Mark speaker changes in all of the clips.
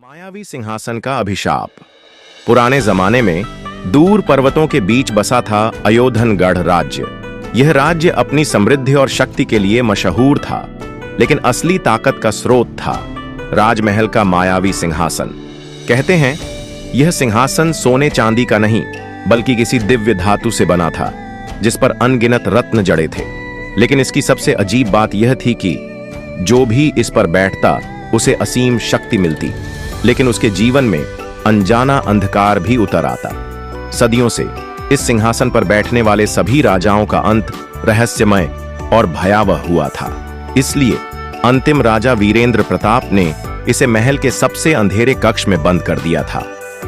Speaker 1: मायावी सिंहासन का अभिशाप। पुराने जमाने में दूर पर्वतों के बीच बसा था अयोधनगढ़ राज्य। यह राज्य अपनी समृद्धि और शक्ति के लिए मशहूर था, लेकिन असली ताकत का स्रोत था राजमहल का मायावी सिंहासन। कहते हैं यह सिंहासन सोने चांदी का नहीं बल्कि किसी दिव्य धातु से बना था, जिस पर अनगिनत रत्न जड़े थे। लेकिन इसकी सबसे अजीब बात यह थी कि जो भी इस पर बैठता उसे असीम शक्ति मिलती, लेकिन उसके जीवन में अनजाना अंधकार भी उतर आता। सदियों से इस सिंहासन पर बैठने वाले सभी राजाओं का अंत रहस्यमय और भयावह हुआ था। इसलिए अंतिम राजा वीरेंद्र प्रताप ने इसे महल के सबसे अंधेरे कक्ष में बंद कर दिया था।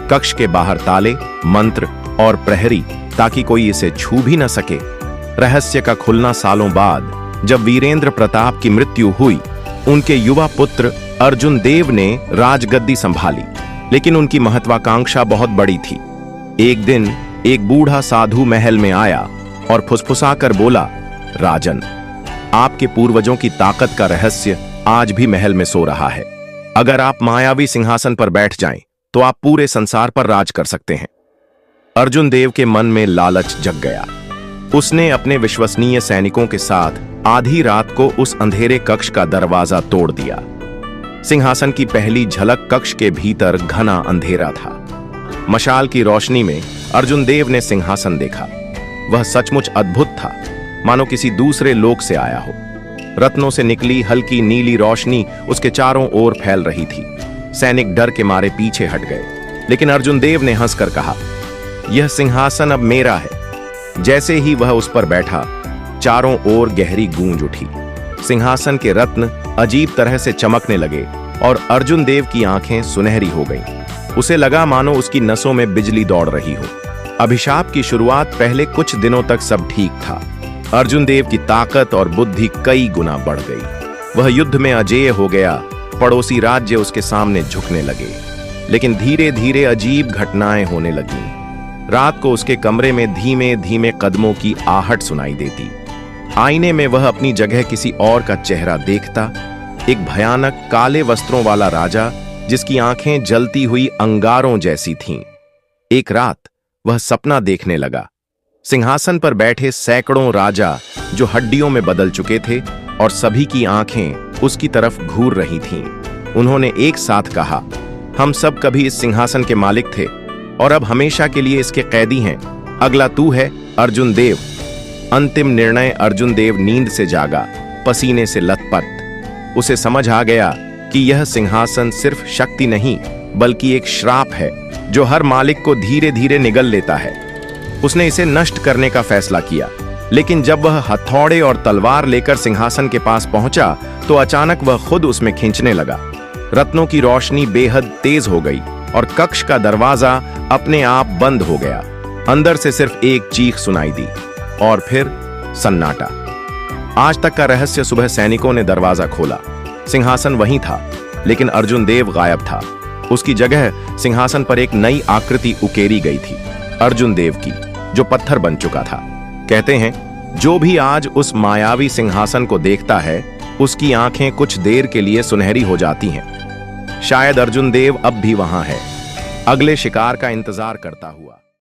Speaker 1: कक्ष के बाहर ताले, मंत्र और प्रहरी, ताकि कोई इसे छू भी न सके। रहस्य का खुलना सालों बाद जब वीरेंद्र प्रताप की मृत्यु हुई। उनके युवा पुत्र अर्जुन देव ने राजगद्दी संभाली, लेकिन उनकी महत्वाकांक्षा बहुत बड़ी थी। एक दिन एक बूढ़ा साधु महल में आया और फुसफुसाकर बोला, राजन, आपके पूर्वजों की ताकत का रहस्य आज भी महल में सो रहा है। अगर आप मायावी सिंहासन पर बैठ जाएं, तो आप पूरे संसार पर राज कर सकते हैं। अर्जुन देव के मन में लालच जग गया। उसने अपने विश्वसनीय सैनिकों के साथ आधी रात को उस अंधेरे कक्ष का दरवाजा तोड़ दिया। सिंहासन की पहली झलक कक्ष के भीतर घना अंधेरा था। मशाल की रोशनी में अर्जुन देव ने सिंहासन देखा। वह सचमुच अद्भुत था, मानो किसी दूसरे लोक से आया हो। रत्नों से निकली हल्की नीली रोशनी उसके चारों ओर फैल रही थी। सैनिक डर के मारे पीछे हट गए, लेकिन अर्जुन देव ने हंसकर कहा, यह सिंहासन अब मेरा है। जैसे ही वह उस पर बैठा, चारों ओर गहरी गूंज उठी। सिंहासन के रत्न अजीब तरह से चमकने लगे और अर्जुन देव की आंखें सुनहरी हो गईं। उसे लगा मानो उसकी नसों में बिजली दौड़ रही हो। अभिशाप की शुरुआत पहले कुछ दिनों तक सब ठीक था। अर्जुन देव की ताकत और बुद्धि कई गुना बढ़ गई। वह युद्ध में अजेय हो गया। पड़ोसी राज्य उसके सामने झुकने लगे। लेकिन धीरे धीरे अजीब घटनाएं होने लगीं। रात को उसके कमरे में धीमे धीमे कदमों की आहट सुनाई देती। आईने में वह अपनी जगह किसी और का चेहरा देखता। एक भयानक काले वस्त्रों वाला राजा, जिसकी आंखें जलती हुई अंगारों जैसी थीं। एक रात वह सपना देखने लगा। सिंहासन पर बैठे सैकड़ों राजा जो हड्डियों में बदल चुके थे और सभी की आंखें उसकी तरफ घूर रही थीं। उन्होंने एक साथ कहा, हम सब कभी इस सिंहासन के मालिक थे और अब हमेशा के लिए इसके कैदी हैं। अगला तू है, अर्जुन देव। अंतिम निर्णय। अर्जुन देव नींद से जागा, पसीने से लथपथ। उसे समझ आ गया कि यह सिंहासन सिर्फ शक्ति नहीं बल्कि एक श्राप है जो हर मालिक को धीरे धीरे निगल लेता है। उसने इसे नष्ट करने का फैसला किया, लेकिन जब वह हथौड़े और तलवार लेकर सिंहासन के पास पहुंचा तो अचानक वह खुद उसमें खींचने लगा। रत्नों की रोशनी बेहद तेज हो गई और कक्ष का दरवाजा अपने आप बंद हो गया। अंदर से सिर्फ एक चीख सुनाई दी और फिर सन्नाटा। आज तक का रहस्य। सुबह सैनिकों ने दरवाजा खोला। सिंहासन वहीं था, लेकिन अर्जुन देव गायब था। उसकी जगह सिंहासन पर एक नई आकृति उकेरी गई थी, अर्जुन देव की, जो पत्थर बन चुका था। कहते हैं जो भी आज उस मायावी सिंहासन को देखता है, उसकी आंखें कुछ देर के लिए सुनहरी हो जाती हैं। शायद अर्जुन देव अब भी वहां है, अगले शिकार का इंतजार करता हुआ।